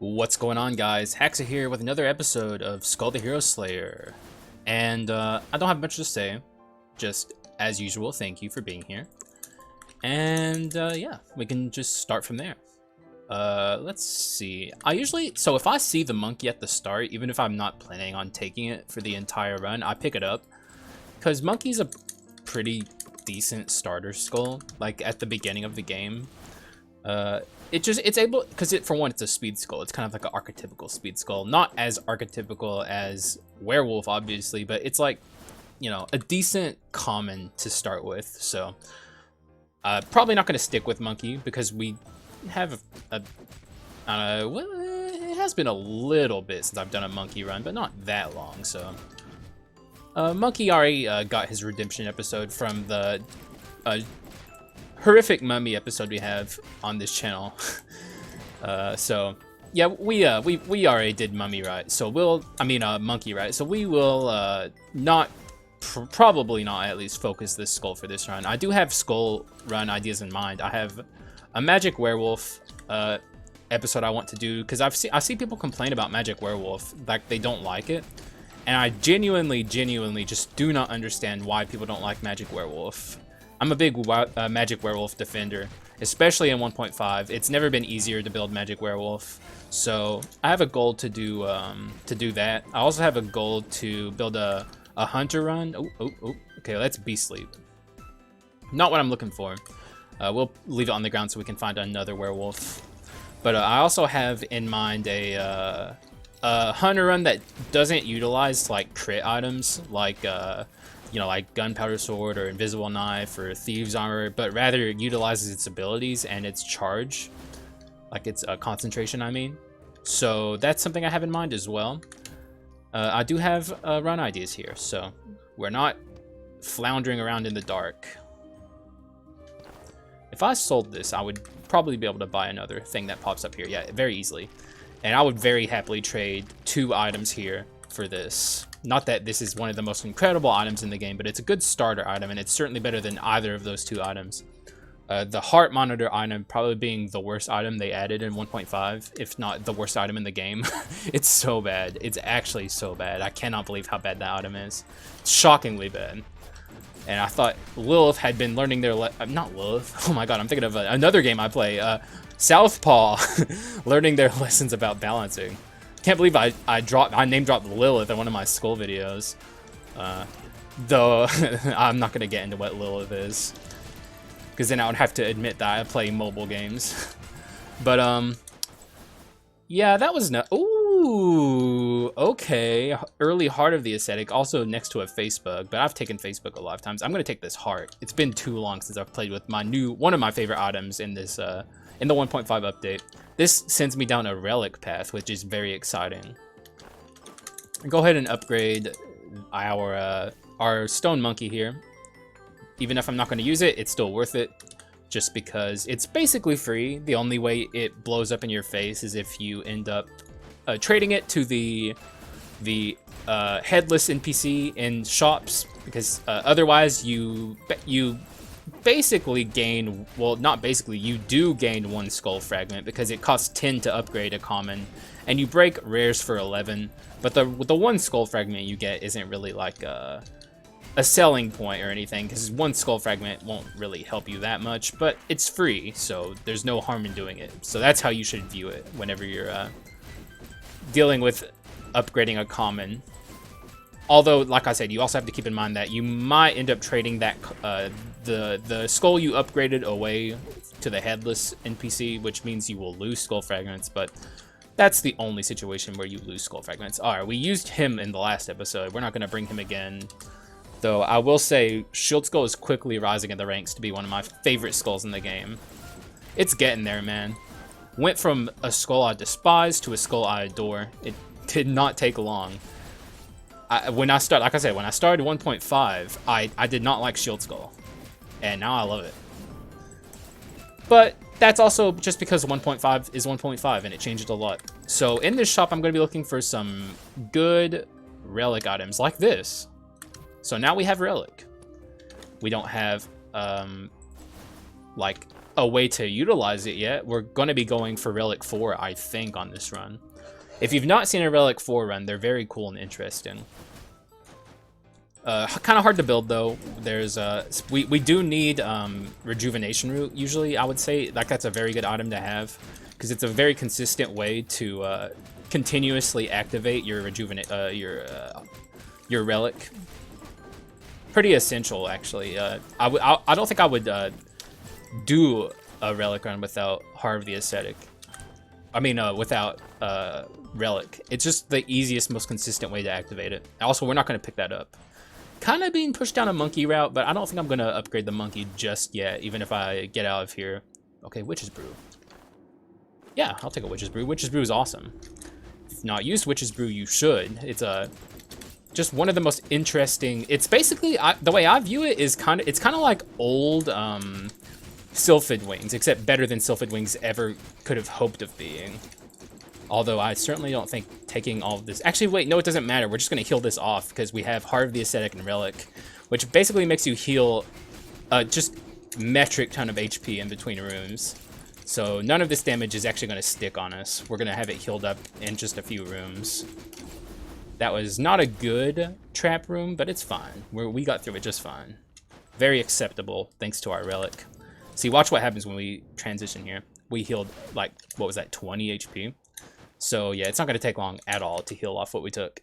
What's going on, guys? Haxa here with another episode of Skul the Hero Slayer. And I don't have much to say. Just as usual, thank you for being here. And yeah, we can just start from there. Let's see. So if I see the monkey at the start, even if I'm not planning on taking it for the entire run, I pick it up. Because monkey's a pretty decent starter skull, like at the beginning of the game. It's able, because for one, it's a speed skull. It's kind of like an archetypical speed skull. Not as archetypical as werewolf, obviously, but it's like, you know, a decent common to start with. So probably not going to stick with monkey because we have well, it has been a little bit since I've done a monkey run, but not that long. So monkey already got his redemption episode from the horrific mummy episode we have on this channel. So yeah, we already did mummy right, so monkey right, so we will probably not at least focus this skull for this run. I do have skull run ideas in mind. I have a magic werewolf episode I want to do, because I see people complain about magic werewolf, like they don't like it, and I genuinely just do not understand why people don't like magic werewolf. I'm a big magic werewolf defender, especially in 1.5. It's never been easier to build magic werewolf, so I have a goal to do that. I also have a goal to build a hunter run. Okay, let's beast sleep. Not what I'm looking for. We'll leave it on the ground so we can find another werewolf. But I also have in mind a hunter run that doesn't utilize like crit items like you know, like gunpowder sword or invisible knife or thieves armor, but rather utilizes its abilities and its charge, like its concentration, I mean. So that's something I have in mind as well. I do have run ideas here, so we're not floundering around in the dark. If I sold this, I would probably be able to buy another thing that pops up here, yeah, very easily. And I would very happily trade 2 items here for this. Not that this is one of the most incredible items in the game, but it's a good starter item, and it's certainly better than either of those 2 items. The heart monitor item probably being the worst item they added in 1.5, if not the worst item in the game. It's so bad. It's actually so bad. I cannot believe how bad that item is. It's shockingly bad. And I thought Lilith had been learning their not Lilith. Oh my god, I'm thinking of another game I play. Southpaw, learning their lessons about balancing. Can't believe I name dropped Lilith in one of my Skul videos. Though I'm not gonna get into what Lilith is, because then I would have to admit that I play mobile games. But yeah, that was ooh, okay. Early heart of the aesthetic, also next to a face bug, but I've taken face bug a lot of times. I'm gonna take this heart. It's been too long since I've played with one of my favorite items in this in the 1.5 update. This sends me down a relic path, which is very exciting. Go ahead and upgrade our stone monkey here. Even if I'm not going to use it, it's still worth it, just because it's basically free. The only way it blows up in your face is if you end up trading it to the headless NPC in shops, because otherwise you basically gain, well, not basically, you do gain 1 skull fragment, because it costs 10 to upgrade a common, and you break rares for 11, but the 1 skull fragment you get isn't really like a selling point or anything, because 1 skull fragment won't really help you that much, but it's free, so there's no harm in doing it. So that's how you should view it whenever you're dealing with upgrading a common. Although, like I said, you also have to keep in mind that you might end up trading that the skull you upgraded away to the headless NPC, which means you will lose skull fragments, but that's the only situation where you lose skull fragments. Alright, we used him in the last episode. We're not going to bring him again. Though I will say, Shield Skull is quickly rising in the ranks to be one of my favorite skulls in the game. It's getting there, man. Went from a skull I despise to a skull I adore. It did not take long. When I started 1.5, I did not like Shield Skull, and now I love it. But that's also just because 1.5 is 1.5, and it changed a lot. So in this shop, I'm going to be looking for some good relic items like this. So now we have relic. We don't have like a way to utilize it yet. We're going to be going for Relic 4, I think, on this run. If you've not seen a Relic 4 run, they're very cool and interesting. Kind of hard to build, though. There's we do need Rejuvenation Root, usually, I would say. Like, that's a very good item to have, because it's a very consistent way to continuously activate your your Relic. Pretty essential, actually. I don't think I would do a Relic run without Heart of the Ascetic. I mean, without Relic. It's just the easiest, most consistent way to activate it. Also, we're not going to pick that up. Kind of being pushed down a monkey route, but I don't think I'm going to upgrade the monkey just yet, even if I get out of here. Okay, Witch's Brew. Yeah, I'll take a Witch's Brew. Witch's Brew is awesome. If you've not used Witch's Brew, you should. It's just one of the most interesting. It's basically, the way I view it is it's kind of like old Sylphid Wings, except better than Sylphid Wings ever could have hoped of being. Although I certainly don't think taking all of this... Actually, wait, no, it doesn't matter. We're just going to heal this off because we have Heart of the Ascetic and Relic, which basically makes you heal just metric ton of HP in between rooms. So none of this damage is actually going to stick on us. We're going to have it healed up in just a few rooms. That was not a good trap room, but it's fine. We got through it just fine. Very acceptable, thanks to our Relic. See, watch what happens when we transition here. We healed, like, what was that, 20 HP? So, yeah, it's not going to take long at all to heal off what we took.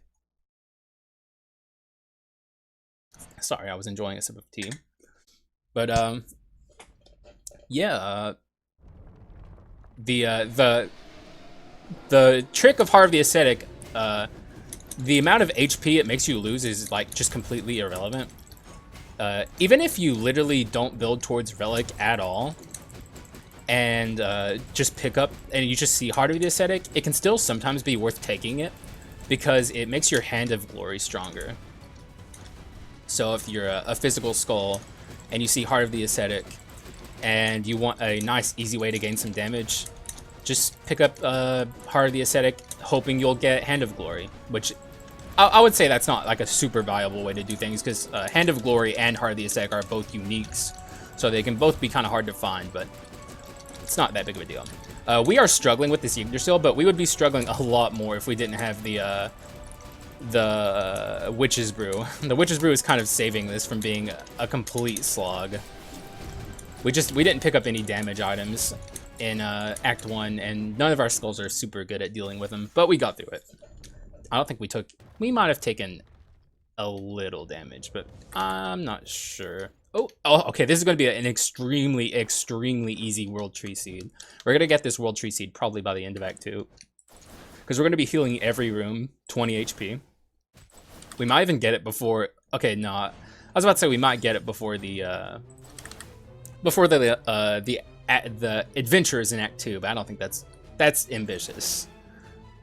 Sorry, I was enjoying a sip of tea. But, yeah, the trick of Heart of the Ascetic, the amount of HP it makes you lose is, like, just completely irrelevant. Even if you literally don't build towards Relic at all, and just pick up, and you just see Heart of the Ascetic, it can still sometimes be worth taking it, because it makes your Hand of Glory stronger. So if you're a physical skull, and you see Heart of the Ascetic, and you want a nice, easy way to gain some damage, just pick up Heart of the Ascetic, hoping you'll get Hand of Glory, which I would say that's not like a super viable way to do things, because Hand of Glory and Heart of the Ascetic are both uniques, so they can both be kind of hard to find, but it's not that big of a deal. We are struggling with this Yggdrasil, but we would be struggling a lot more if we didn't have the Witch's Brew. The Witch's Brew is kind of saving this from being a complete slog. We didn't pick up any damage items in Act 1, and none of our skulls are super good at dealing with them, but we got through it. I don't think we might have taken a little damage, but I'm not sure. Oh, okay, this is going to be an extremely, extremely easy World Tree Seed. We're going to get this World Tree Seed probably by the end of Act 2. Because we're going to be healing every room, 20 HP. We might even get it before... Okay, no. I was about to say we might get it before the adventures in Act 2, but I don't think that's ambitious.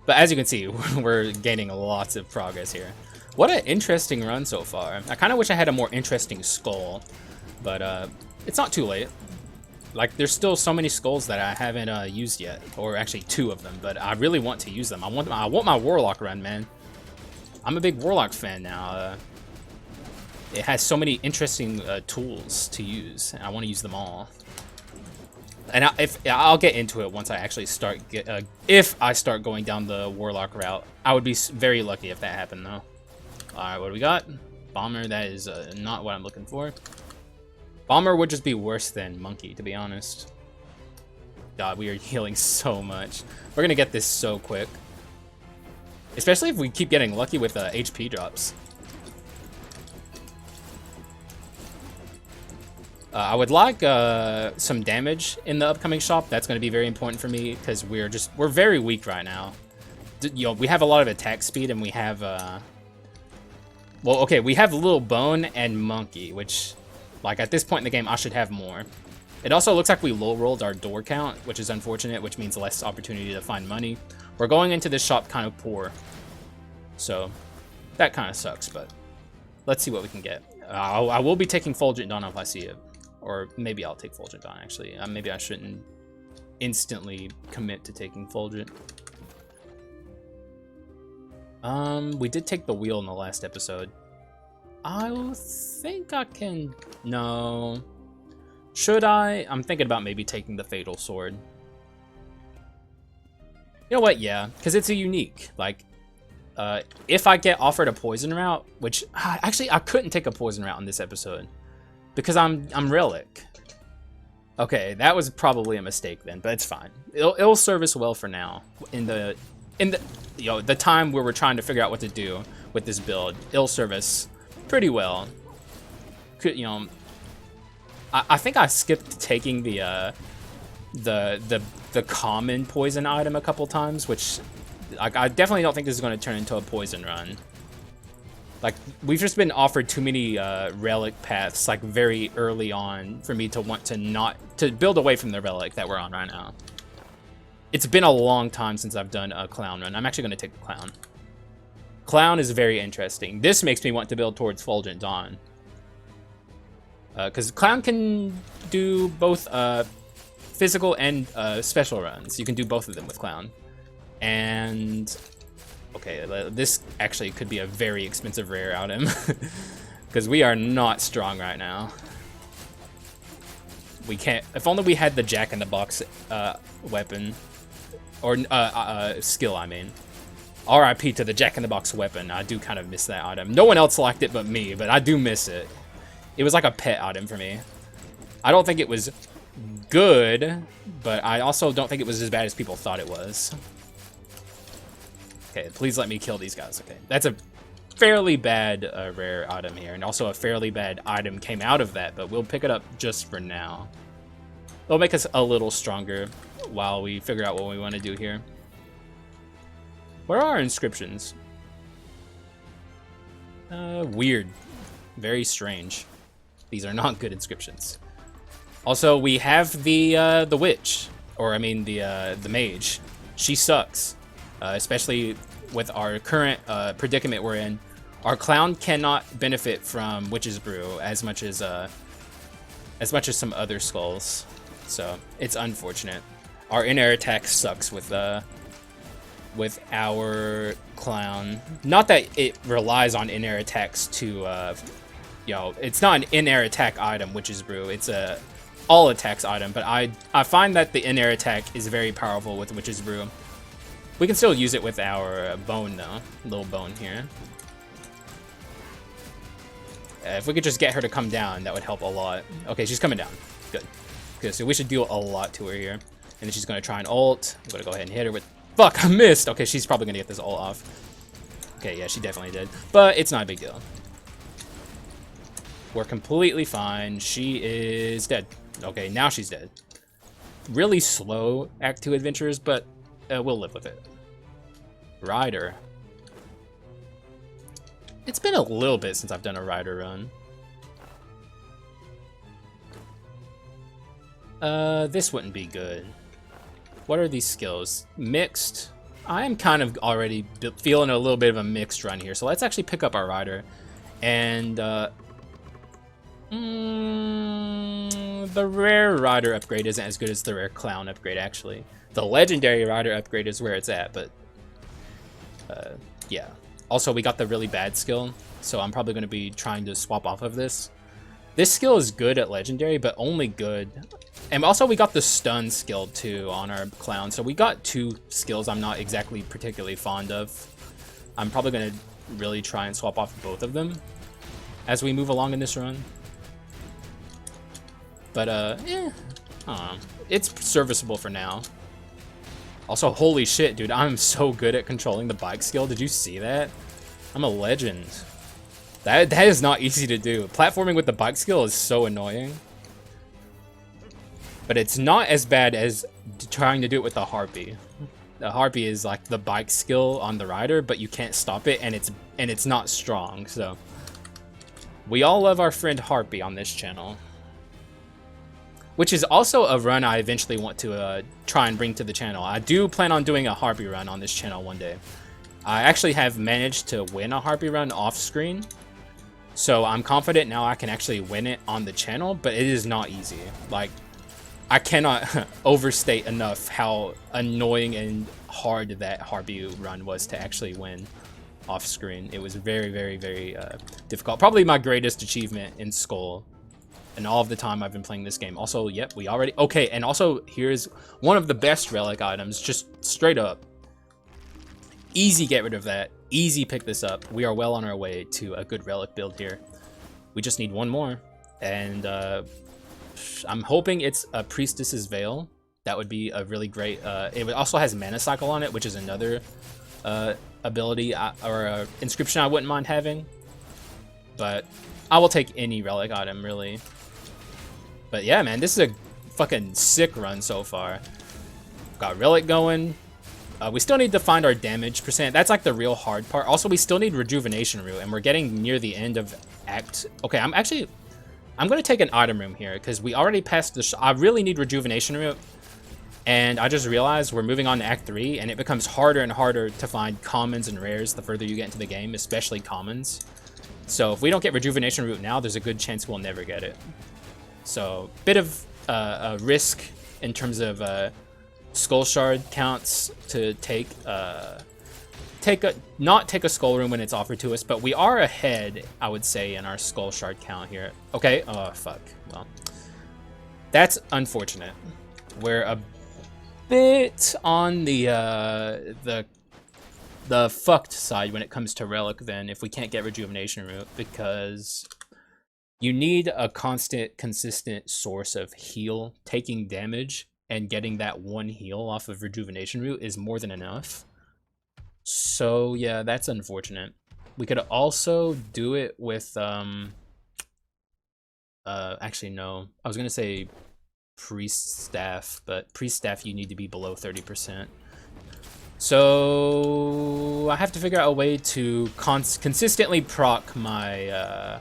But as you can see, we're gaining lots of progress here. What an interesting run so far. I kind of wish I had a more interesting skull, but it's not too late. Like, there's still so many skulls that I haven't used yet, or actually 2 of them, but I really want to use them. I want my Warlock run, man. I'm a big Warlock fan now. It has so many interesting tools to use, and I want to use them all. And I'll get into it once I actually start if I start going down the Warlock route. I would be very lucky if that happened, though. Alright, what do we got? Bomber, that is not what I'm looking for. Bomber would just be worse than Monkey, to be honest. God, we are healing so much. We're gonna get this so quick. Especially if we keep getting lucky with HP drops. I would like some damage in the upcoming shop. That's going to be very important for me because we're very weak right now. You know, we have a lot of attack speed and we have well, okay, we have Little Bone and Monkey, which, like, at this point in the game, I should have more. It also looks like we low-rolled our door count, which is unfortunate, which means less opportunity to find money. We're going into this shop kind of poor, so that kind of sucks, but let's see what we can get. I will be taking Fulgent Dawn if I see it. Or maybe I'll take Fulgent Dawn, actually. Maybe I shouldn't instantly commit to taking Fulgent. We did take the wheel in the last episode. I think I can... No. Should I? I'm thinking about maybe taking the Fatal Sword. You know what? Yeah, because it's a unique. Like, if I get offered a poison route, which actually I couldn't take a poison route in this episode because I'm Relic. Okay, that was probably a mistake then, but it's fine. It'll serve us well for now. In the the time where we're trying to figure out what to do with this build, it'll serve us pretty well. I think I skipped taking the common poison item a couple times, which I definitely don't think this is going to turn into a poison run. Like, we've just been offered too many relic paths, like, very early on for me to want to build away from the relic that we're on right now. It's been a long time since I've done a clown run. I'm actually going to take the clown. Clown is very interesting. This makes me want to build towards Fulgent Dawn. Because clown can do both physical and special runs. You can do both of them with clown. And okay, this actually could be a very expensive rare item because we are not strong right now. We can't. If only we had the Jack-in-the-Box weapon or skill. I mean, RIP to the Jack-in-the-Box weapon. I do kind of miss that item. No one else liked it but me, but I do miss it. It was like a pet item for me. I don't think it was good, but I also don't think it was as bad as people thought it was. Okay, please let me kill these guys. Okay, that's a fairly bad rare item here, and also a fairly bad item came out of that, but we'll pick it up just for now. It'll make us a little stronger while we figure out what we want to do here. Where are our inscriptions? Weird. Very strange. These are not good inscriptions. Also, we have the witch, or I mean the mage. She sucks, especially with our current predicament we're in. Our clown cannot benefit from Witch's Brew as much as some other skulls, so it's unfortunate. Our in-air attack sucks with our clown. Not that it relies on in-air attacks to, it's not an in-air attack item, Witch's Brew. It's a all attacks item, but I find that the in-air attack is very powerful with Witch's Brew. We can still use it with our bone though, little bone here. If we could just get her to come down, that would help a lot. Okay, she's coming down. Good. Good, so we should deal a lot to her here. And then she's gonna try and ult. I'm gonna go ahead and hit her with, fuck, I missed! Okay, she's probably gonna get this ult off. Okay, yeah, she definitely did. But it's not a big deal. We're completely fine. She is dead. Okay, now she's dead. Really slow Act 2 adventures, but we'll live with it. Rider. It's been a little bit since I've done a Rider run. This wouldn't be good. What are these skills? Mixed. I am kind of already feeling a little bit of a mixed run here, so let's actually pick up our Rider. And, the rare Rider upgrade isn't as good as the rare Clown upgrade, actually. The legendary Rider upgrade is where it's at, but, yeah. Also, we got the really bad skill, so I'm probably going to be trying to swap off of this. This skill is good at legendary, but only good. And also, we got the stun skill, too, on our Clown, so we got two skills I'm not exactly particularly fond of. I'm probably going to really try and swap off both of them as we move along in this run. But, it's serviceable for now. Also, holy shit, dude, I'm so good at controlling the bike skill. Did you see that? I'm a legend. That is not easy to do. Platforming with the bike skill is so annoying. But it's not as bad as trying to do it with the Harpy. The Harpy is like the bike skill on the Rider, but you can't stop it, and it's not strong, so. We all love our friend Harpy on this channel. Which is also a run I eventually want to try and bring to the channel. I do plan on doing a Harpy run on this channel one day. I actually have managed to win a Harpy run off screen. So I'm confident now I can actually win it on the channel, but it is not easy. Like, I cannot overstate enough how annoying and hard that Harpy run was to actually win off screen. It was very, very, very difficult. Probably my greatest achievement in Skul in all of the time I've been playing this game. Also, yep, we already... Okay, and also, here's one of the best relic items, just straight up. Easy get rid of that. Easy pick this up. We are well on our way to a good relic build here. We just need one more. And I'm hoping it's a Priestess's Veil. That would be a really great... it also has Mana Cycle on it, which is another ability or inscription I wouldn't mind having. But I will take any relic item, really. But yeah, man, this is a fucking sick run so far. Got relic going. We still need to find our damage percent. That's like the real hard part. Also, we still need rejuvenation root, and we're getting near the end of act. Okay, I'm gonna take an item room here because we already passed the. I really need rejuvenation root, and I just realized we're moving on to Act 3, and it becomes harder and harder to find commons and rares the further you get into the game, especially commons. So if we don't get rejuvenation root now, there's a good chance we'll never get it. So bit of a risk in terms of skull shard counts to not take a skull room when it's offered to us, but we are ahead, I would say, in our skull shard count here. Okay, oh fuck. Well, that's unfortunate. We're a bit on the fucked side when it comes to relic then if we can't get rejuvenation root, because you need a consistent source of heal. Taking damage and getting that one heal off of rejuvenation root is more than enough. So yeah, that's unfortunate. We could also do it with actually no, I was gonna say priest staff, but priest staff you need to be below 30%. So I have to figure out a way to consistently proc my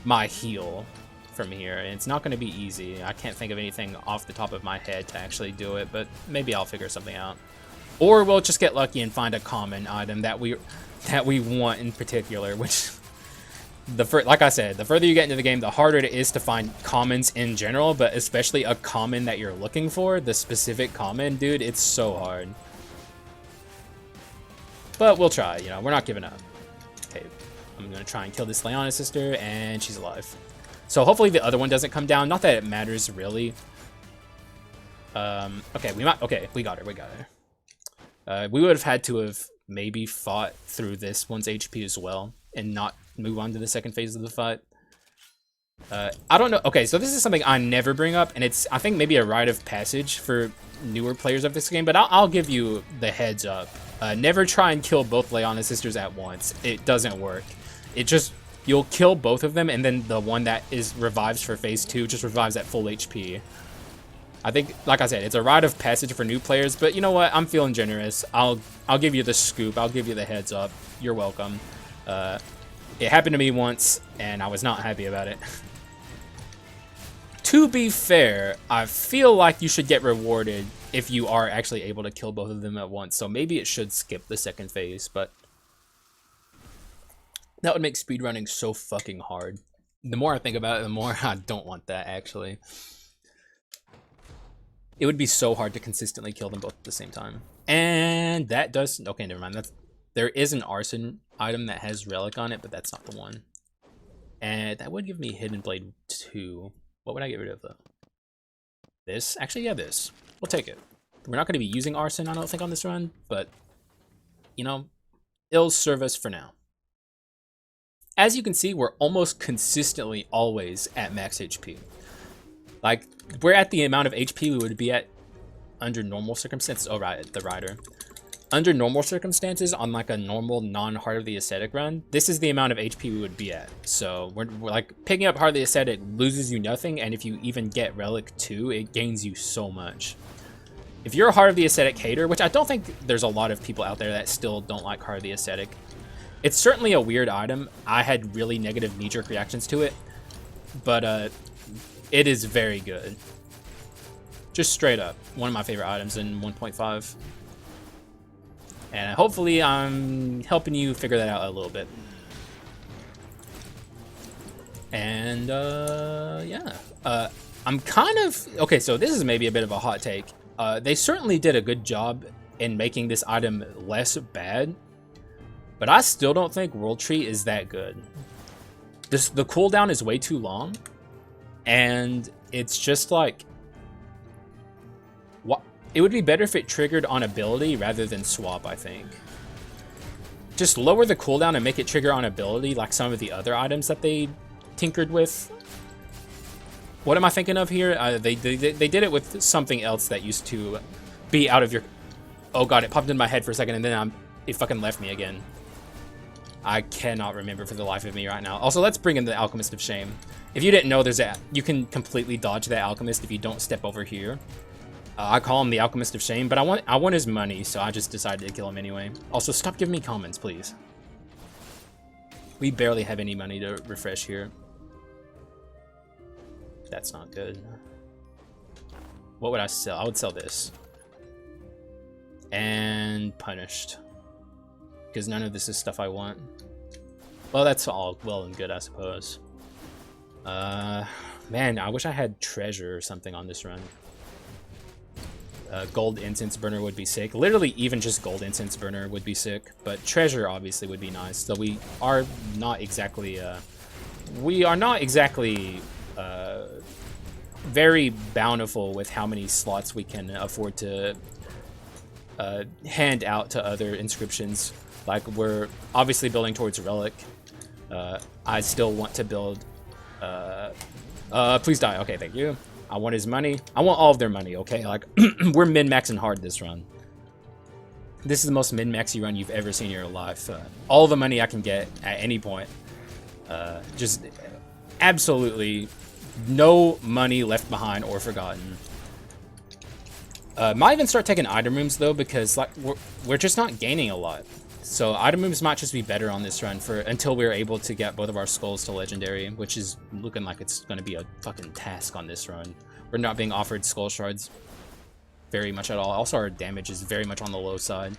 my heal from here, and it's not going to be easy. I can't think of anything off the top of my head to actually do it, but maybe I'll figure something out. Or we'll just get lucky and find a common item that we want in particular, which like I said, the further you get into the game, the harder it is to find commons in general, but especially a common that you're looking for, the specific common, dude, it's so hard. But we'll try, you know, we're not giving up. Okay, I'm gonna try and kill this Leona sister, and she's alive. So hopefully the other one doesn't come down. Not that it matters, really. Okay, we got her, we got her. We would have had to have maybe fought through this one's HP as well, and not move on to the second phase of the fight. I don't know. Okay, so this is something I never bring up, and it's, I think, maybe a rite of passage for newer players of this game, but I'll give you the heads up. Never try and kill both Leona sisters at once. It doesn't work. It just, you'll kill both of them, and then the one that revives for phase 2 just revives at full HP. I think, like I said, it's a rite of passage for new players, but you know what? I'm feeling generous. I'll give you the scoop. I'll give you the heads up. You're welcome. It happened to me once, and I was not happy about it. To be fair, I feel like you should get rewarded if you are actually able to kill both of them at once. So maybe it should skip the second phase, but that would make speedrunning so fucking hard. The more I think about it, the more I don't want that, actually. It would be so hard to consistently kill them both at the same time. And that does... Okay, never mind. There is an arson item that has relic on it, but that's not the one. And that would give me Hidden Blade 2. What would I get rid of, though? This? Actually, yeah, this. We'll take it. We're not going to be using arson, I don't think, on this run, but, you know, it'll serve us for now. As you can see, we're almost consistently always at max HP. Like, we're at the amount of HP we would be at under normal circumstances. Oh, right, the rider. Under normal circumstances, on like a normal non-Heart of the Ascetic run, this is the amount of HP we would be at. So we're like, picking up Heart of the Ascetic loses you nothing, and if you even get Relic 2, it gains you so much. If you're a Heart of the Ascetic hater, which I don't think there's a lot of people out there that still don't like Heart of the Ascetic, it's certainly a weird item. I had really negative knee-jerk reactions to it, but it is very good. Just straight up, one of my favorite items in 1.5. And hopefully I'm helping you figure that out a little bit. And yeah, I'm kind of, okay, so this is maybe a bit of a hot take. They certainly did a good job in making this item less bad, but I still don't think World Tree is that good. The cooldown is way too long. And it's just like, what? It would be better if it triggered on ability rather than swap, I think. Just lower the cooldown and make it trigger on ability like some of the other items that they tinkered with. What am I thinking of here? They did it with something else that used to be out of your... Oh god, it popped in my head for a second and then it fucking left me again. I cannot remember for the life of me right now. Also, let's bring in the Alchemist of Shame. If you didn't know, you can completely dodge that Alchemist if you don't step over here. I call him the Alchemist of Shame, but I want his money, so I just decided to kill him anyway. Also, stop giving me comments, please. We barely have any money to refresh here. That's not good. What would I sell? I would sell this. And Punished. Because none of this is stuff I want. Well, that's all well and good, I suppose. Man, I wish I had treasure or something on this run. Gold incense burner would be sick. Literally, even just gold incense burner would be sick. But treasure obviously would be nice. So we are not exactly very bountiful with how many slots we can afford to hand out to other inscriptions. Like, we're obviously building towards Relic. I still want to build... please die. Okay, thank you. I want his money. I want all of their money, okay? Like, we're min-maxing hard this run. This is the most min-maxy run you've ever seen in your life. All the money I can get at any point. Just absolutely no money left behind or forgotten. Might even start taking item rooms, though, because like we're just not gaining a lot. So item rooms might just be better on this run until we're able to get both of our skulls to legendary, which is looking like it's going to be a fucking task on this run. We're not being offered skull shards very much at all. Also, our damage is very much on the low side.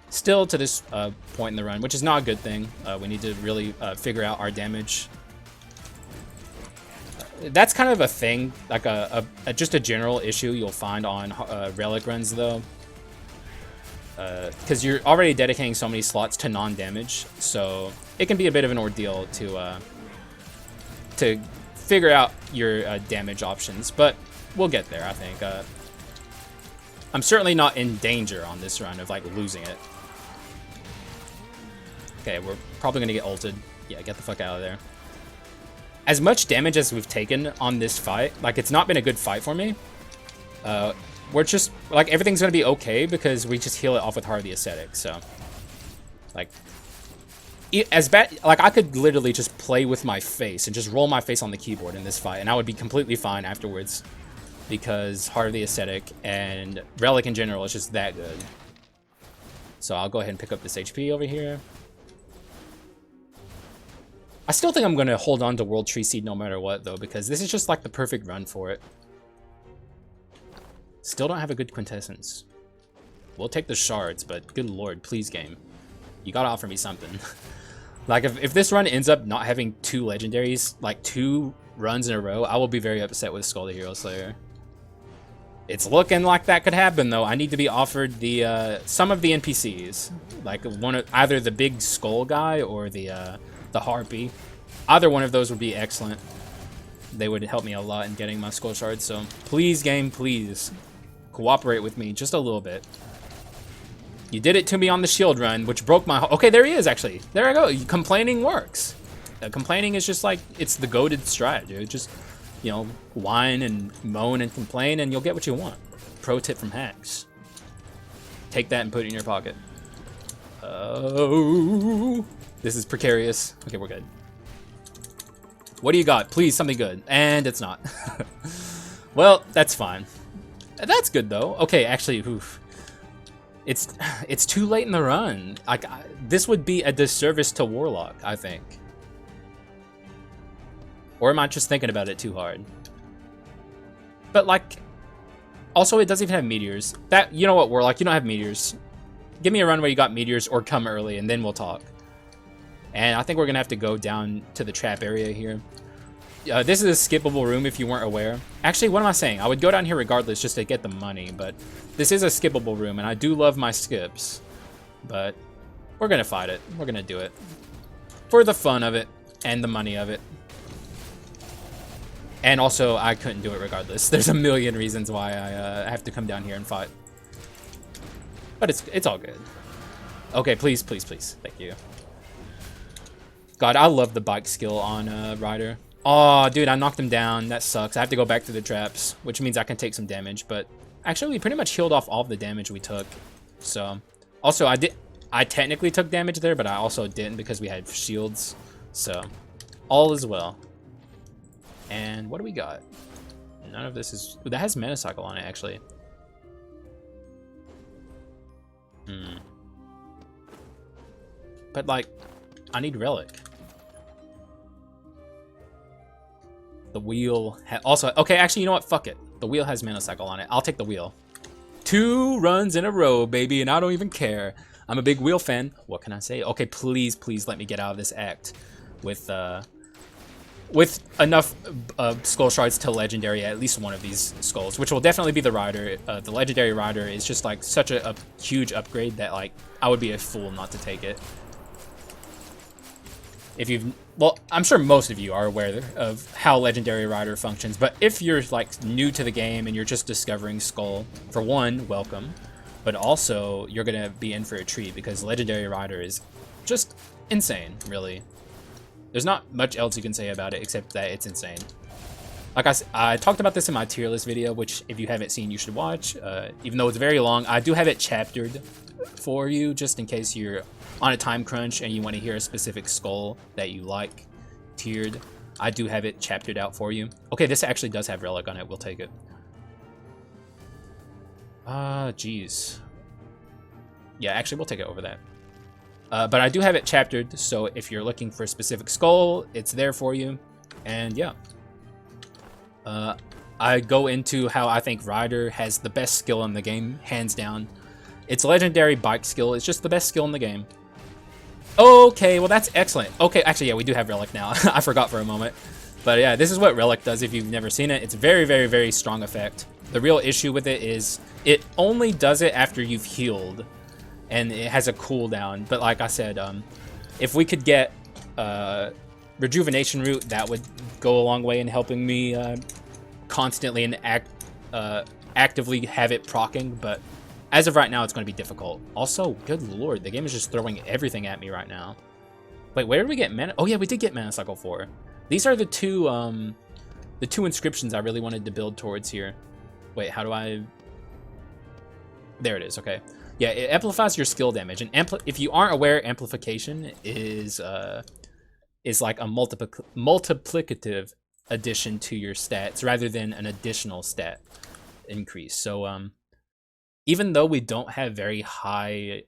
Still to this point in the run, which is not a good thing. We need to really figure out our damage. That's kind of a thing, like just a general issue you'll find on Relic runs, though. Because you're already dedicating so many slots to non-damage, so it can be a bit of an ordeal to figure out your damage options, but we'll get there, I think. I'm certainly not in danger on this run of like losing it. Okay, we're probably gonna get ulted. Yeah, get the fuck out of there. As much damage as we've taken on this fight, like, it's not been a good fight for me. We're just, like, everything's gonna be okay because we just heal it off with Heart of the Ascetic, so. Like, as bad, like, I could literally just play with my face and just roll my face on the keyboard in this fight, and I would be completely fine afterwards. Because Heart of the Ascetic and Relic in general is just that good. So I'll go ahead and pick up this HP over here. I still think I'm going to hold on to World Tree Seed no matter what, though, because this is just like the perfect run for it. Still don't have a good quintessence. We'll take the shards, but good lord, please, game. You gotta offer me something. Like, if this run ends up not having 2 legendaries, like 2 runs in a row, I will be very upset with Skul the Hero Slayer. It's looking like that could happen, though. I need to be offered the some of the NPCs, like either the big skull guy or the harpy. Either one of those would be excellent. They would help me a lot in getting my skull shards. So please, game, please cooperate with me just a little bit. You did it to me on the shield run, which broke my heart. Okay, there he is, actually. There I go. Complaining works. Complaining is just like, it's the goated strat, dude. Just, you know, whine and moan and complain, and you'll get what you want. Pro tip from hacks. Take that and put it in your pocket. Oh, this is precarious. Okay, we're good. What do you got? Please, something good. And it's not. Well, that's fine. That's good, though. Okay, actually, oof. It's too late in the run. Like, this would be a disservice to Warlock, I think. Or am I just thinking about it too hard? But, like, also, it doesn't even have meteors. That, you know what, Warlock, you don't have meteors. Give me a run where you got meteors or come early, and then we'll talk. And I think we're going to have to go down to the trap area here. This is a skippable room if you weren't aware. Actually, what am I saying? I would go down here regardless just to get the money, but this is a skippable room, and I do love my skips. But we're going to fight it. We're going to do it. For the fun of it and the money of it. And also, I couldn't do it regardless. There's a million reasons why I have to come down here and fight. But it's all good. Okay, please, please, please. Thank you. God, I love the bike skill on Ryder. Oh, dude, I knocked him down. That sucks. I have to go back to the traps, which means I can take some damage. But actually, we pretty much healed off all of the damage we took. So, also, I technically took damage there, but I also didn't because we had shields. So, all is well. And what do we got? None of this is... That has mana cycle on it, actually. But, like, I need Relic. The wheel... Also, okay, actually, you know what? Fuck it. The wheel has mana cycle on it. I'll take the wheel. 2 runs in a row, baby, and I don't even care. I'm a big wheel fan. What can I say? Okay, please, please let me get out of this act with enough skull shards to legendary at least one of these skulls, which will definitely be the Rider. The legendary Rider is just like such a huge upgrade that like I would be a fool not to take it. If you've, well, I'm sure most of you are aware of how legendary Rider functions, but if you're like new to the game and you're just discovering Skull, for one, welcome, but also you're gonna be in for a treat because legendary Rider is just insane, really. There's not much else you can say about it except that it's insane. Like I talked about this in my tier list video, which if you haven't seen, you should watch. Even though it's very long, I do have it chaptered for you just in case you're on a time crunch and you want to hear a specific skull that you like tiered. I do have it chaptered out for you. Okay, this actually does have Relic on it. We'll take it. Geez. Yeah, actually, we'll take it over that. But I do have it chaptered, so if you're looking for a specific skull, it's there for you. And yeah. I go into how I think Ryder has the best skill in the game, hands down. Its legendary bike skill is just the best skill in the game. Okay, well that's excellent. Okay, actually, yeah, we do have Relic now. I forgot for a moment. But yeah, this is what Relic does if you've never seen it. It's a very, very, very strong effect. The real issue with it is it only does it after you've healed. And it has a cooldown. But like I said, if we could get Rejuvenation Root, that would go a long way in helping me constantly and actively have it proccing. But as of right now, it's going to be difficult. Also, good lord, the game is just throwing everything at me right now. Wait, where did we get mana? Oh yeah, we did get Mana Cycle 4. These are the two inscriptions I really wanted to build towards here. Wait, how do I... There it is, okay. Yeah, it amplifies your skill damage. And if you aren't aware, amplification is like a multiplicative addition to your stats rather than an additional stat increase. So even though we don't have very high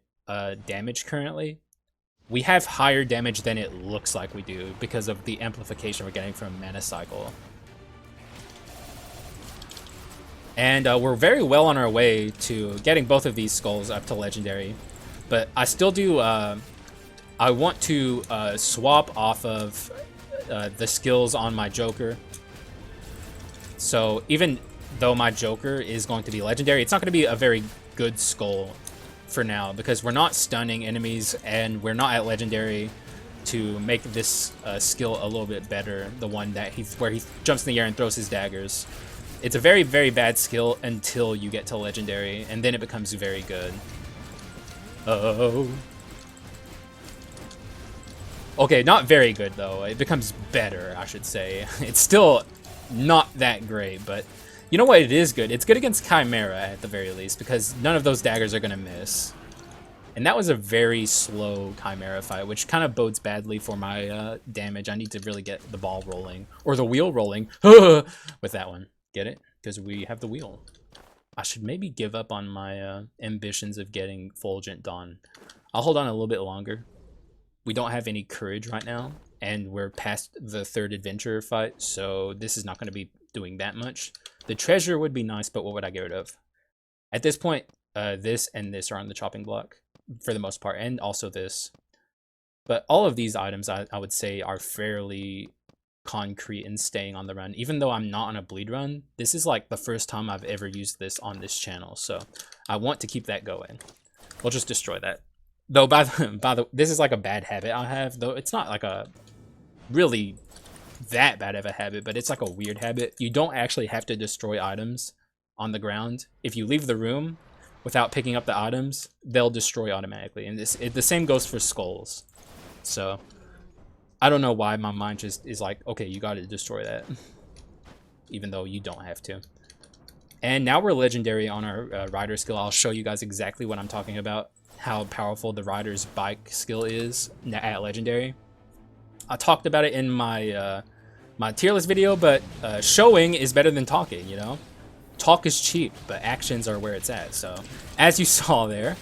damage currently, we have higher damage than it looks like we do because of the amplification we're getting from Mana Cycle. And we're very well on our way to getting both of these skulls up to legendary. But I still do, I want to swap off of the skills on my Joker. So even though my Joker is going to be legendary, it's not going to be a very good skull for now because we're not stunning enemies and we're not at legendary to make this skill a little bit better. The one that where he jumps in the air and throws his daggers. It's a very, very bad skill until you get to legendary, and then it becomes very good. Oh. Okay, not very good, though. It becomes better, I should say. It's still not that great, but you know what? It is good. It's good against Chimera, at the very least, because none of those daggers are going to miss. And that was a very slow Chimera fight, which kind of bodes badly for my damage. I need to really get the ball rolling, or the wheel rolling, with that one. Get it? Because we have the wheel. I should maybe give up on my ambitions of getting Fulgent Dawn. I'll hold on a little bit longer. We don't have any courage right now, and we're past the third adventure fight, so this is not going to be doing that much. The treasure would be nice, but what would I get rid of? At this point, this and this are on the chopping block, for the most part, and also this. But all of these items, I would say, are fairly concrete and staying on the run. Even though I'm not on a bleed run, this is like the first time I've ever used this on this channel, so I want to keep that going. We'll just destroy that. Though by the this is like a bad habit I have, though it's not like a really that bad of a habit, but it's like a weird habit. You don't actually have to destroy items on the ground. If you leave the room without picking up the items, they'll destroy automatically. And the same goes for skulls. So I don't know why my mind just is like, okay, you got to destroy that, even though you don't have to. And now we're legendary on our rider skill. I'll show you guys exactly what I'm talking about, how powerful the rider's bike skill is at legendary. I talked about it in my my tier list video, but showing is better than talking, you know? Talk is cheap, but actions are where it's at. So as you saw there,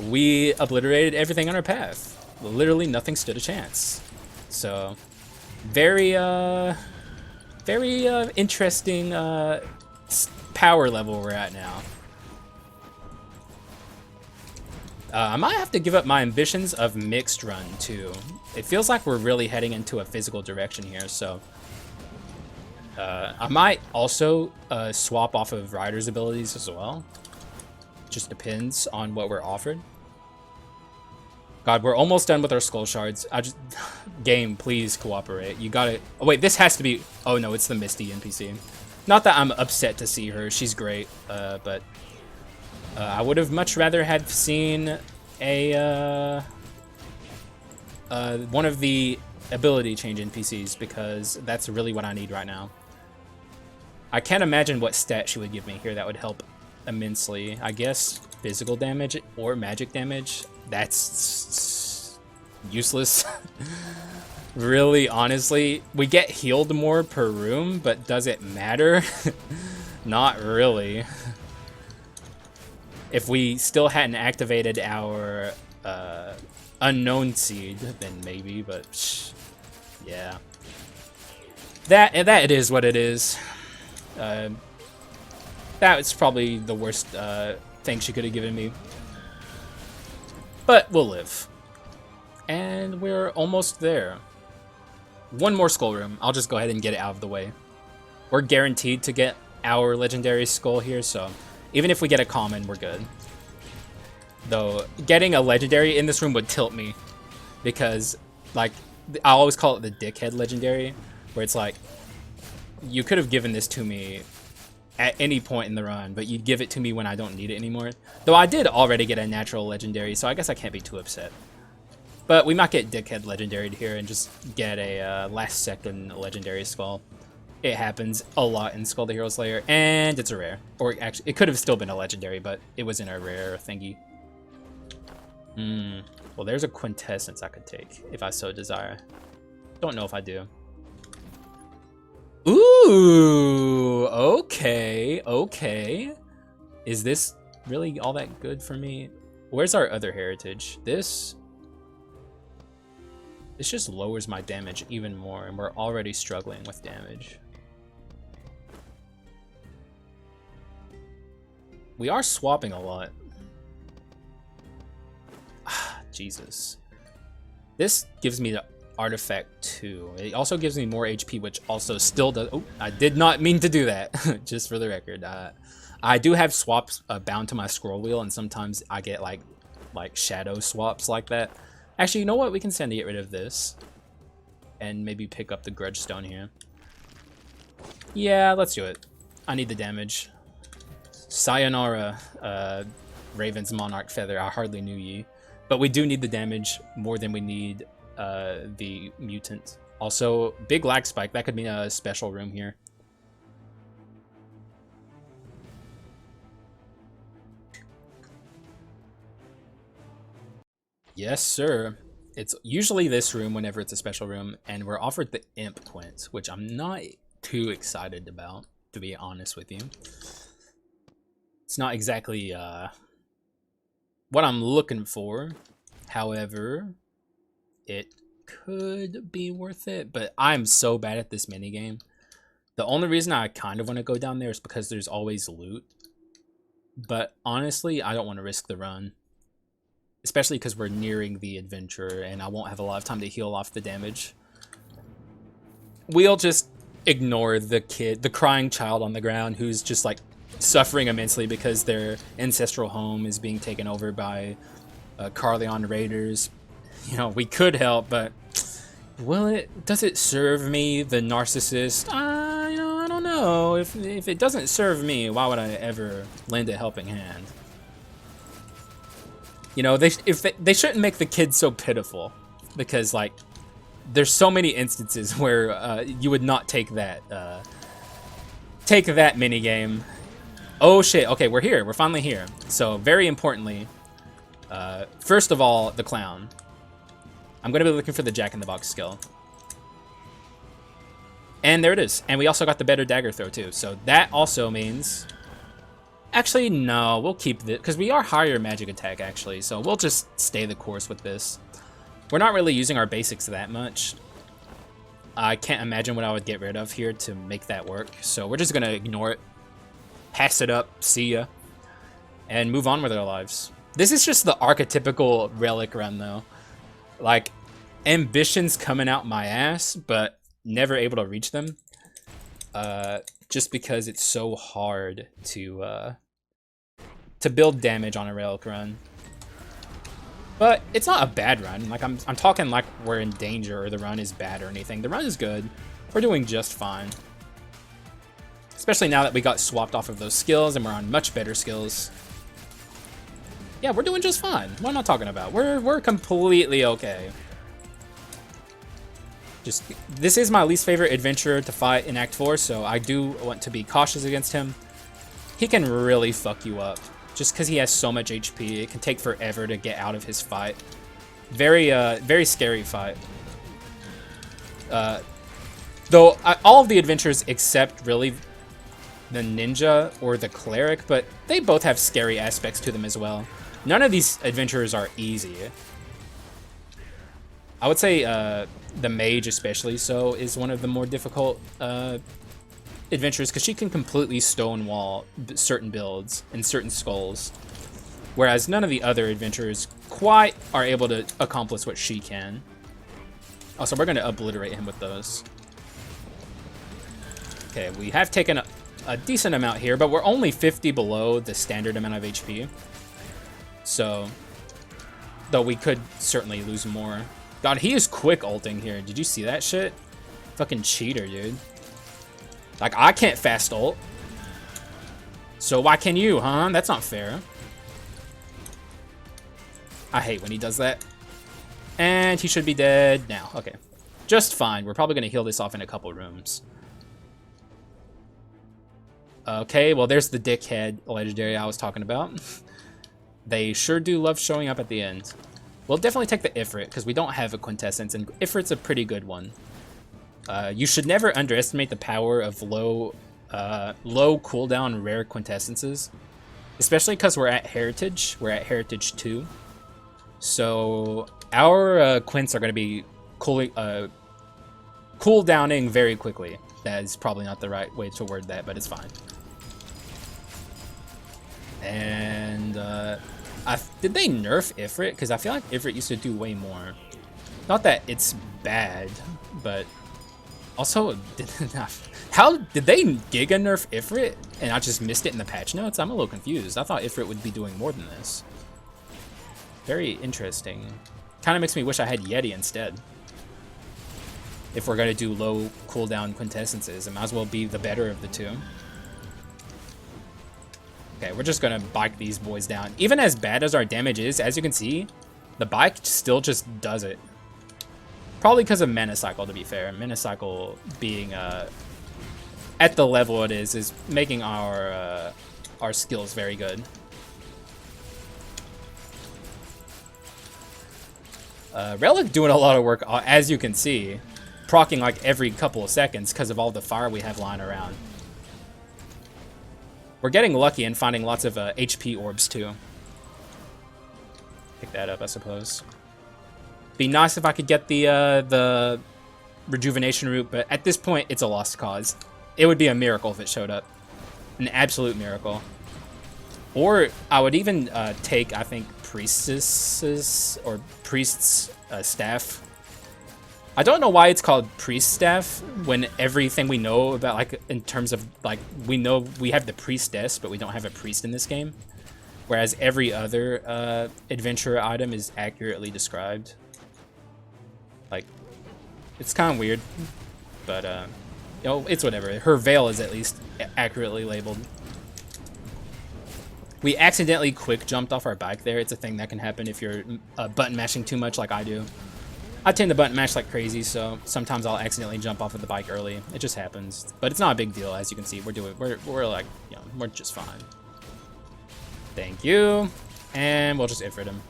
we obliterated everything on our path. Literally nothing stood a chance. So very interesting power level we're at now. I might have to give up my ambitions of mixed run too. It feels like we're really heading into a physical direction here, so I might also swap off of Rider's abilities as well. Just depends on what we're offered. God, we're almost done with our skull shards. Game, please cooperate. You got it. Oh wait, this has to be. Oh no, it's the Misty NPC. Not that I'm upset to see her. She's great, but I would have much rather had seen a one of the ability change NPCs, because that's really what I need right now. I can't imagine what stat she would give me here that would help immensely. I guess physical damage or magic damage. That's useless. Really, honestly, we get healed more per room, but does it matter? Not really. If we still hadn't activated our unknown seed, then maybe, but yeah. That it is what it is. That was probably the worst thing she could have given me. But we'll live. And we're almost there. One more skull room. I'll just go ahead and get it out of the way. We're guaranteed to get our legendary skull here, so even if we get a common, we're good. Though, getting a legendary in this room would tilt me. Because, like, I always call it the dickhead legendary. Where it's like, you could have given this to me at any point in the run, but you give it to me when I don't need it anymore. Though I did already get a natural legendary, so I guess I can't be too upset. But we might get dickhead legendary here and just get a last second legendary skull. It happens a lot in Skul the Hero Slayer, and it's a rare. Or actually, it could have still been a legendary, but it was in a rare thingy. Well, there's a quintessence I could take if I so desire. Don't know if I do. Ooh, okay. Is this really all that good for me? Where's our other heritage? This just lowers my damage even more, and we're already struggling with damage. We are swapping a lot. Jesus. This gives me the artifact too. It also gives me more HP, which also still does. Oh, I did not mean to do that. Just for the record. I do have swaps bound to my scroll wheel, and sometimes I get like shadow swaps like that. Actually, you know what? We can send to get rid of this. And maybe pick up the grudge stone here. Yeah, let's do it. I need the damage. Sayonara, Raven's Monarch Feather. I hardly knew ye. But we do need the damage more than we need the mutant. Also, big lag spike. That could mean a special room here. Yes, sir. It's usually this room whenever it's a special room, and we're offered the Imp Quint, which I'm not too excited about, to be honest with you. It's not exactly what I'm looking for. However, it could be worth it, but I'm so bad at this minigame. The only reason I kind of want to go down there is because there's always loot. But honestly, I don't want to risk the run. Especially because we're nearing the adventure and I won't have a lot of time to heal off the damage. We'll just ignore the kid, the crying child on the ground who's just like suffering immensely because their ancestral home is being taken over by Carleon raiders. You know, we could help, but Will it? Does it serve me, the narcissist? You know, I don't know. If it doesn't serve me, why would I ever lend a helping hand? You know, they shouldn't make the kids so pitiful, because like there's so many instances where you would not take that mini game. Oh shit! Okay, we're here. We're finally here. So very importantly, first of all, the clown. I'm gonna be looking for the Jack in the Box skill. And there it is. And we also got the better dagger throw too. So that also means... Actually, no, we'll keep this, because we are higher magic attack actually. So we'll just stay the course with this. We're not really using our basics that much. I can't imagine what I would get rid of here to make that work. So we're just gonna ignore it. Pass it up, see ya. And move on with our lives. This is just the archetypical Relic run though. Like, ambitions coming out my ass, but never able to reach them. Just because it's so hard to build damage on a Relic run. But it's not a bad run. Like, I'm talking like we're in danger or the run is bad or anything. The run is good. We're doing just fine. Especially now that we got swapped off of those skills and we're on much better skills. Yeah, we're doing just fine. What am I talking about? We're completely okay. Just, this is my least favorite adventurer to fight in Act 4, so I do want to be cautious against him. He can really fuck you up. Just because he has so much HP, it can take forever to get out of his fight. Very, very scary fight. Though, all of the adventurers except really the ninja or the cleric, but they both have scary aspects to them as well. None of these adventurers are easy. I would say the mage especially so is one of the more difficult adventurers because she can completely stonewall certain builds and certain skulls, whereas none of the other adventurers quite are able to accomplish what she can. Also, we're going to obliterate him with those. Okay, we have taken a decent amount here, but we're only 50 below the standard amount of HP. So, though we could certainly lose more. God, he is quick ulting here. Did you see that shit? Fucking cheater, dude. Like, I can't fast ult. So why can you, huh? That's not fair. I hate when he does that. And he should be dead now. Okay. Just fine. We're probably going to heal this off in a couple rooms. Okay, well, there's the dickhead legendary I was talking about. They sure do love showing up at the end. We'll definitely take the Ifrit, because we don't have a quintessence, and Ifrit's a pretty good one. You should never underestimate the power of low cooldown rare quintessences. Especially because we're at Heritage. We're at Heritage 2. So, our quints are going to be cooldowning very quickly. That is probably not the right way to word that, but it's fine. And, did they nerf Ifrit? Because I feel like Ifrit used to do way more. Not that it's bad, but also, how did they Giga nerf Ifrit? And I just missed it in the patch notes? I'm a little confused. I thought Ifrit would be doing more than this. Very interesting. Kind of makes me wish I had Yeti instead. If we're going to do low cooldown quintessences, it might as well be the better of the two. Okay, we're just going to bike these boys down. Even as bad as our damage is, as you can see, the bike still just does it. Probably because of Mana Cycle, to be fair. Mana Cycle being at the level it is making our skills very good. Relic doing a lot of work, as you can see. Proccing like every couple of seconds because of all the fire we have lying around. We're getting lucky and finding lots of HP orbs too. Pick that up, I suppose. Be nice if I could get the rejuvenation route, but at this point, it's a lost cause. It would be a miracle if it showed up. An absolute miracle. Or I would even take, I think, priestesses or priests' staff. I don't know why it's called priest staff when everything we know about, like, in terms of, like, we know we have the priestess, but we don't have a priest in this game. Whereas every other adventurer item is accurately described. Like, It's kind of weird, but you know, it's whatever. Her veil is at least accurately labeled. We accidentally quick jumped off our bike there. It's a thing that can happen if you're button mashing too much like I do. I tend to button mash like crazy, so sometimes I'll accidentally jump off of the bike early. It just happens, but it's not a big deal. As you can see, we're like, you know, we're just fine. Thank you, and we'll just Ifrit him.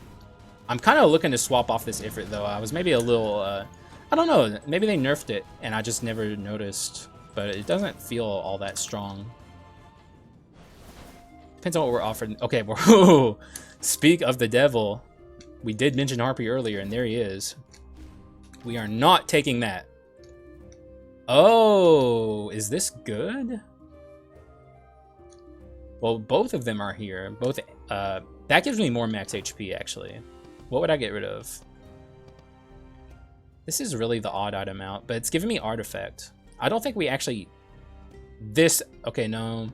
I'm kind of looking to swap off this Ifrit though. I was maybe a little, I don't know, maybe they nerfed it and I just never noticed, but it doesn't feel all that strong. Depends on what we're offered. Okay, whoa. Speak of the devil. We did mention Harpy earlier, and there he is. We are not taking that. Oh, is this good? Well, both of them are here. Both. That gives me more max HP, actually. What would I get rid of? This is really the odd item out, but it's giving me artifact. I don't think we actually... This... Okay, no...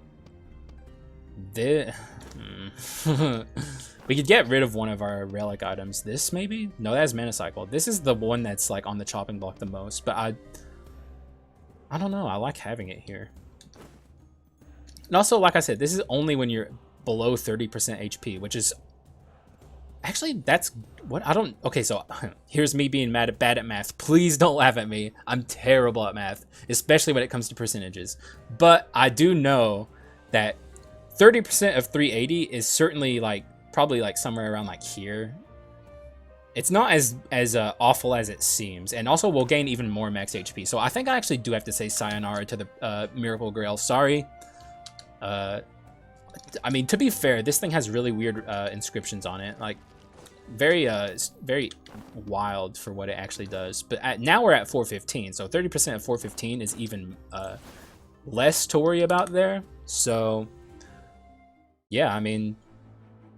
This, we could get rid of one of our relic items. This maybe? No, that's mana cycle. This is the one that's like on the chopping block the most, but I don't know. I like having it here. And also, like I said, this is only when you're below 30% HP, which is actually, that's what I don't. Okay, so here's me being bad at math. Please don't laugh at me. I'm terrible at math, especially when it comes to percentages. But I do know that 30% of 380 is certainly like probably like somewhere around like here. It's not as awful as it seems, and also we'll gain even more max HP. So I think I actually do have to say sayonara to the Miracle Grail. Sorry. I mean, to be fair, this thing has really weird inscriptions on it, like very wild for what it actually does. But now we're at 415, so 30% of 415 is even less to worry about there. So. Yeah, I mean,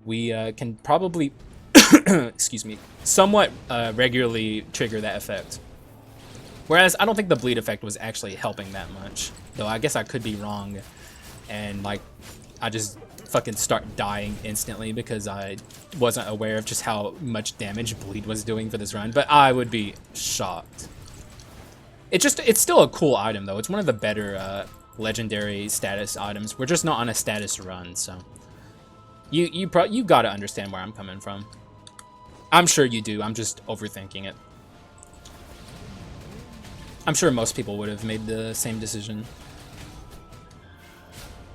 we can probably, excuse me, somewhat regularly trigger that effect. Whereas I don't think the bleed effect was actually helping that much. Though I guess I could be wrong. And like, I just fucking start dying instantly because I wasn't aware of just how much damage bleed was doing for this run. But I would be shocked. It's still a cool item though. It's one of the better legendary status items. We're just not on a status run, so. You gotta understand where I'm coming from. I'm sure you do. I'm just overthinking it. I'm sure most people would have made the same decision.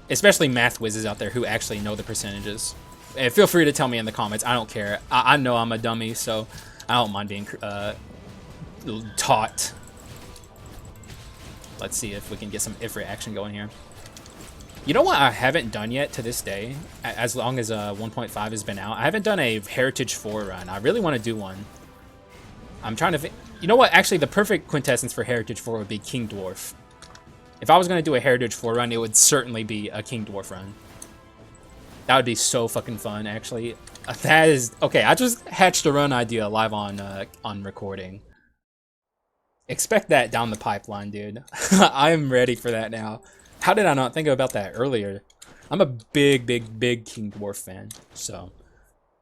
Especially math whizzes out there who actually know the percentages. And feel free to tell me in the comments. I don't care. I know I'm a dummy, so I don't mind being taught. Let's see if we can get some Ifrit action going here. You know what I haven't done yet to this day, as long as 1.5 has been out? I haven't done a Heritage 4 run. I really want to do one. I'm trying to think. You know what? Actually, the perfect quintessence for Heritage 4 would be King Dwarf. If I was going to do a Heritage 4 run, it would certainly be a King Dwarf run. That would be so fucking fun, actually. That is... Okay, I just hatched a run idea live on recording. Expect that down the pipeline, dude. I'm ready for that now. How did I not think about that earlier? I'm a big King Dwarf fan, so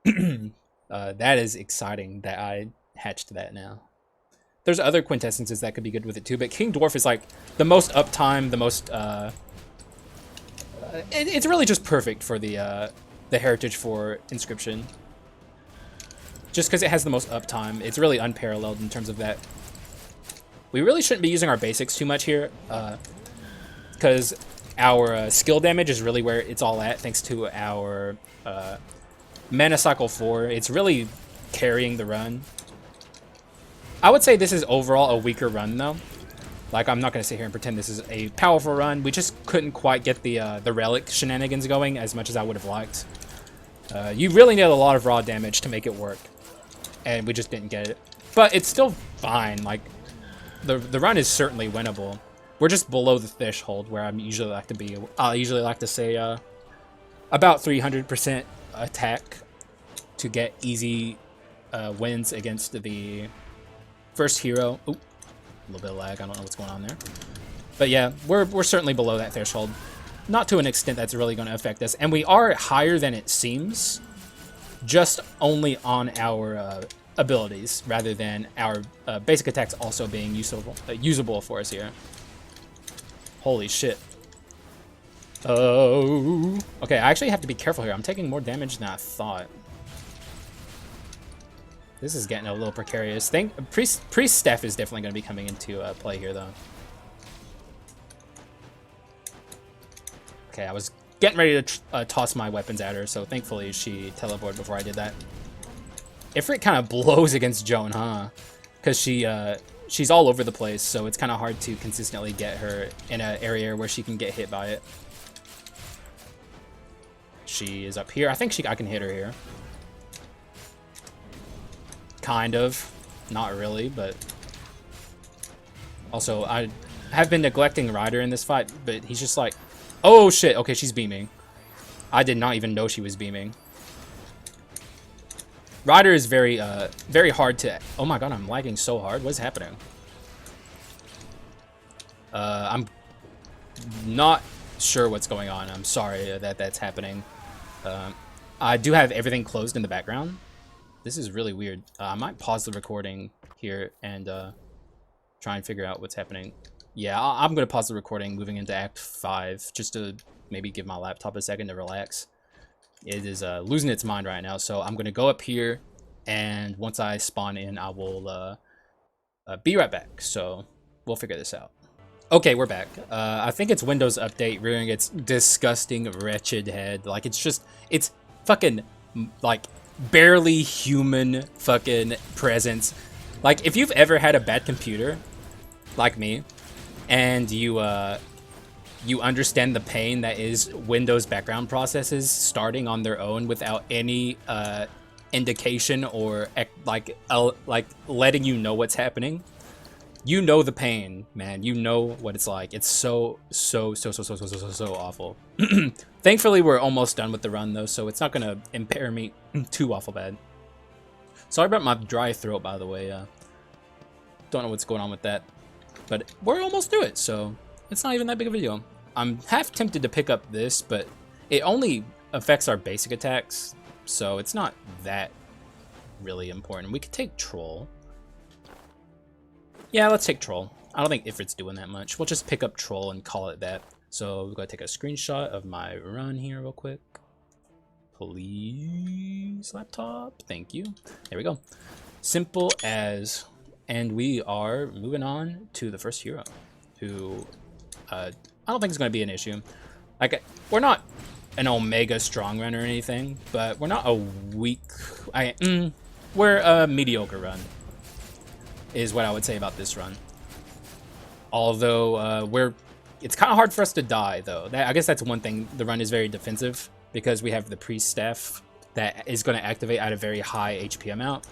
that is exciting that I hatched that now. There's other quintessences that could be good with it too, but King Dwarf is like the most uptime, the most. It's really just perfect for the Heritage 4 inscription. Just because it has the most uptime, it's really unparalleled in terms of that. We really shouldn't be using our basics too much here. Because our skill damage is really where it's all at, thanks to our mana cycle 4. It's really carrying the run. I would say this is overall a weaker run, though. Like, I'm not going to sit here and pretend this is a powerful run. We just couldn't quite get the Relic shenanigans going as much as I would have liked. You really need a lot of raw damage to make it work. And we just didn't get it. But it's still fine. Like, the run is certainly winnable. We're just below the threshold where I usually like to be. I usually like to say about 300% attack to get easy wins against the first hero. Oop, a little bit of lag. I don't know what's going on there. But yeah, we're certainly below that threshold. Not to an extent that's really going to affect us. And we are higher than it seems. Just only on our abilities rather than our basic attacks also being usable for us here. Holy shit. Oh. Okay, I actually have to be careful here. I'm taking more damage than I thought. This is getting a little precarious. Priest Staff is definitely going to be coming into play here, though. Okay, I was getting ready to toss my weapons at her, so thankfully she teleported before I did that. Ifrit kind of blows against Joan, huh? Because she's all over the place, so it's kind of hard to consistently get her in an area where she can get hit by it. She is up here. I think I can hit her here. Kind of. Not really, but... Also, I have been neglecting Ryder in this fight, but he's just like... Oh, shit. Okay, she's beaming. I did not even know she was beaming. Ryder is very hard to... Oh my god, I'm lagging so hard. What's happening? I'm not sure what's going on. I'm sorry that that's happening. I do have everything closed in the background. This is really weird. I might pause the recording here and try and figure out what's happening. Yeah, I'm going to pause the recording moving into Act 5 just to maybe give my laptop a second to relax. It is losing its mind right now, so I'm going to go up here, and once I spawn in, I will be right back. So we'll figure this out. Okay, we're back. I think it's Windows Update rearing its disgusting, wretched head. Like, it's fucking, like, barely human fucking presence. Like, if you've ever had a bad computer, like me, and you understand the pain that is Windows background processes starting on their own without any indication or like letting you know what's happening. You know the pain, man. You know what it's like. It's so awful. Thankfully, we're almost done with the run though, so it's not gonna impair me too awful bad. Sorry about my dry throat, by the way. Don't know what's going on with that, but we're almost through it, so it's not even that big of a deal. I'm half tempted to pick up this, but it only affects our basic attacks, so it's not that really important. We could take Troll. Yeah, let's take Troll. I don't think Ifrit's doing that much. We'll just pick up Troll and call it that. So we're going to take a screenshot of my run here real quick. Please, laptop. Thank you. There we go. Simple as... And we are moving on to the first hero, who I don't think is going to be an issue. Like, we're not an Omega strong run or anything, but we're not a weak... we're a mediocre run, is what I would say about this run. Although, it's kind of hard for us to die, though. I guess that's one thing. The run is very defensive, because we have the Priest Staff that is going to activate at a very high HP amount.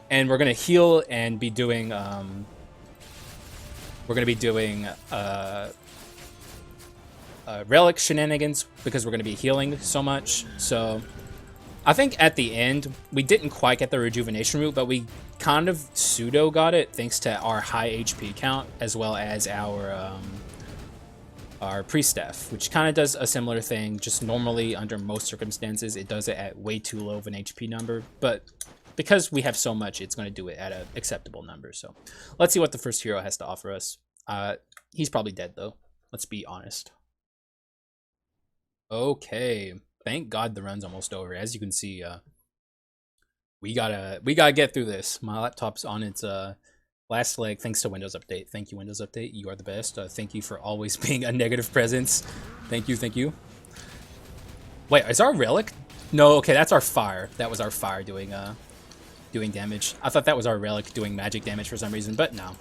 And we're gonna heal and be doing Relic shenanigans because we're gonna be healing so much. So I think at the end we didn't quite get the rejuvenation route, but we kind of pseudo got it thanks to our high HP count as well as our Priest Staff, which kind of does a similar thing. Just normally under most circumstances it does it at way too low of an HP number, but because we have so much, it's going to do it at an acceptable number. So let's see what the first hero has to offer us. He's probably dead, though. Let's be honest. Okay. Thank God the run's almost over. As you can see, we gotta get through this. My laptop's on its last leg thanks to Windows Update. Thank you, Windows Update. You are the best. Thank you for always being a negative presence. Thank you, thank you. Wait, is our Relic? No, okay, that's our Fire. That was our Fire doing damage. I thought that was our Relic doing magic damage for some reason, but no.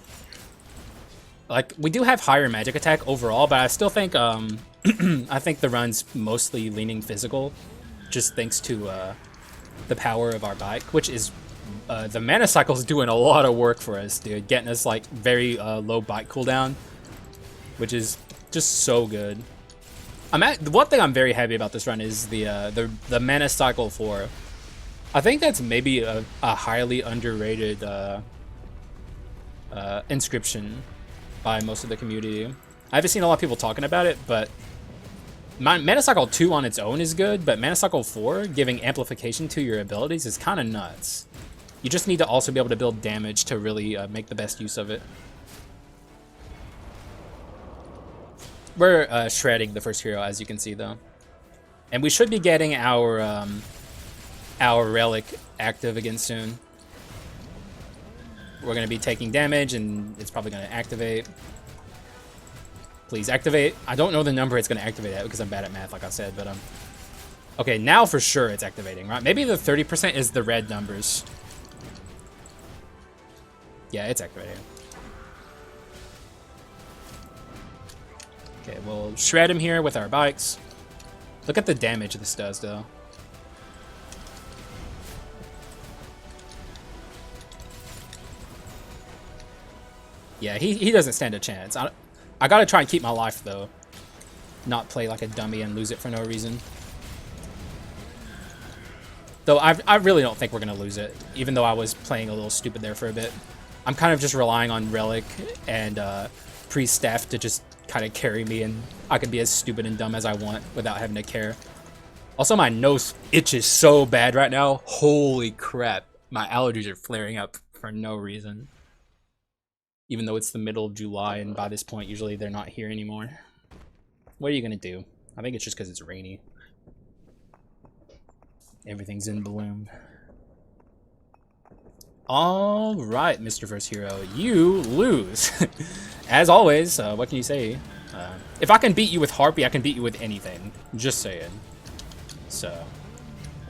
Like, we do have higher magic attack overall, but I still think I think the run's mostly leaning physical, just thanks to the power of our bike, which is the mana cycle's doing a lot of work for us, dude, getting us like very low bike cooldown, which is just so good. The one thing I'm very happy about this run is the mana cycle 4. I think that's maybe a highly underrated inscription by most of the community. I haven't seen a lot of people talking about it, but Mana Cycle 2 on its own is good, but Mana Cycle 4, giving amplification to your abilities, is kind of nuts. You just need to also be able to build damage to really make the best use of it. We're shredding the first hero, as you can see, though. And we should be getting our Relic active again soon. We're going to be taking damage, and it's probably going to activate. Please activate. I don't know the number it's going to activate at because I'm bad at math, like I said, but okay, now for sure it's activating, right? Maybe the 30% is the red numbers. Yeah, it's activating. Okay, we'll shred him here with our bikes. Look at the damage this does, though. Yeah, he doesn't stand a chance. I gotta try and keep my life, though. Not play like a dummy and lose it for no reason. Though I really don't think we're gonna lose it, even though I was playing a little stupid there for a bit. I'm kind of just relying on Relic and Priest Staff to just kind of carry me, and I can be as stupid and dumb as I want without having to care. Also, my nose itches so bad right now. Holy crap. My allergies are flaring up for no reason. Even though it's the middle of July, and by this point, usually they're not here anymore. What are you gonna do? I think it's just because it's rainy. Everything's in bloom. All right, Mr. First Hero, you lose. As always, what can you say? If I can beat you with Harpy, I can beat you with anything. Just saying. So,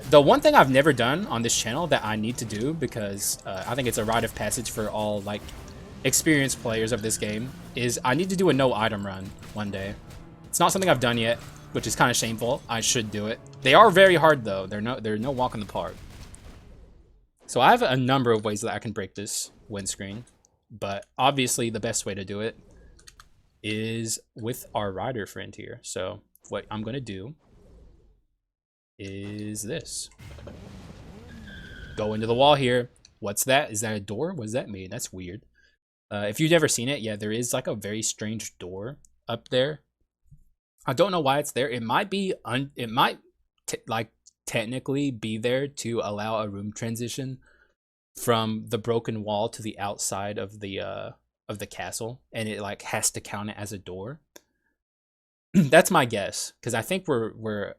the one thing I've never done on this channel that I need to do, because I think it's a rite of passage for all like experienced players of this game, is I need to do a no item run one day. It's not something I've done yet, which is kind of shameful. I should do it. They are very hard though. They're no walk in the park. So I have a number of ways that I can break this windscreen, but obviously the best way to do it is with our rider friend here. So what I'm gonna do is this. Go into the wall here. What's that? Is that a door? What does that mean? That's weird. If you've never seen it, yeah, there is like a very strange door up there. I don't know why it's there. It might be like technically be there to allow a room transition from the broken wall to the outside of the castle, and it like has to count it as a door. That's my guess, because I think we're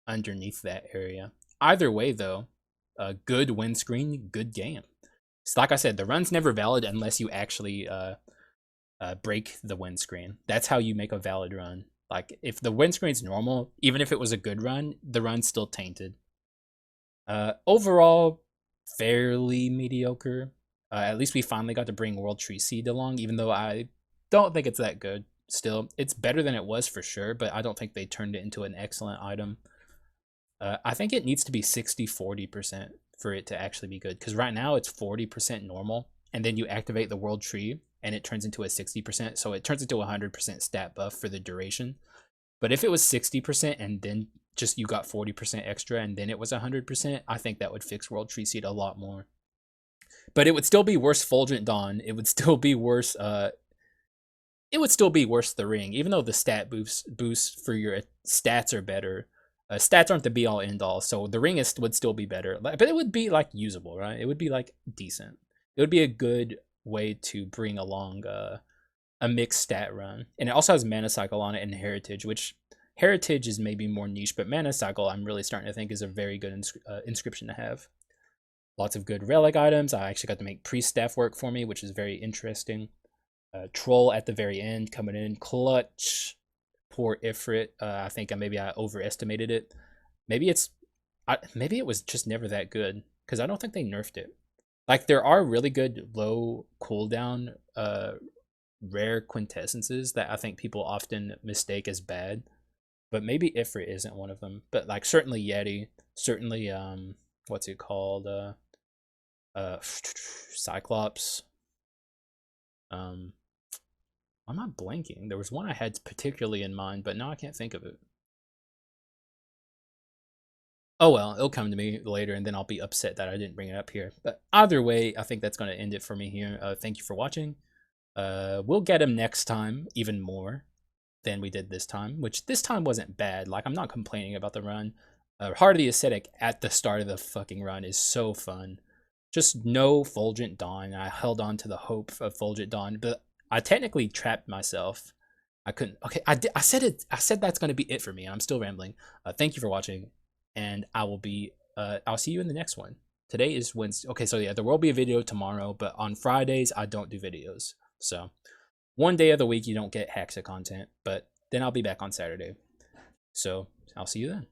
underneath that area. Either way, though, a good windscreen, good game. So like I said, the run's never valid unless you actually break the windscreen. That's how you make a valid run. Like, if the windscreen's normal, even if it was a good run, the run's still tainted. Overall, fairly mediocre. At least we finally got to bring World Tree Seed along, even though I don't think it's that good. Still, it's better than it was for sure, but I don't think they turned it into an excellent item. I think it needs to be 60-40% for it to actually be good, because right now it's 40% normal, and then you activate the World Tree, and it turns into a 60%, so it turns into a 100% stat buff for the duration. But if it was 60% and then just you got 40% extra and then it was 100%, I think that would fix World Tree Seed a lot more. But it would still be worse Fulgent Dawn. It would still be worse the Ring, even though the stat boosts for your stats are better. Stats aren't the be all end all, so the Ring would still be better. But it would be like usable, right? It would be like decent. It would be a good way to bring along a mixed stat run. And it also has Mana Cycle on it and Heritage, which Heritage is maybe more niche, but Mana Cycle I'm really starting to think is a very good inscription to have. Lots of good Relic items. I actually got to make Priest Staff work for me, which is very interesting. Troll at the very end coming in clutch. Poor Ifrit. I think maybe I overestimated it. Maybe it was just never that good, because I don't think they nerfed it. Like, there are really good low cooldown rare quintessences that I think people often mistake as bad, but maybe Ifrit isn't one of them. But like, certainly Yeti, certainly what's it called, Cyclops. I'm not blanking. There was one I had particularly in mind, but now I can't think of it. Oh well, it'll come to me later, and then I'll be upset that I didn't bring it up here. But either way, I think that's going to end it for me here. Thank you for watching. We'll get him next time even more than we did this time, which this time wasn't bad. Like, I'm not complaining about the run. Heart of the Ascetic at the start of the fucking run is so fun. just no Fulgent Dawn. I held on to the hope of Fulgent Dawn, but I technically trapped myself. I couldn't. Okay, I said it. I said that's gonna be it for me, and I'm still rambling. Thank you for watching, and I will be. I'll see you in the next one. Today is Wednesday. Okay, so yeah, there will be a video tomorrow, but on Fridays I don't do videos. So one day of the week you don't get Haxa content, but then I'll be back on Saturday. So I'll see you then.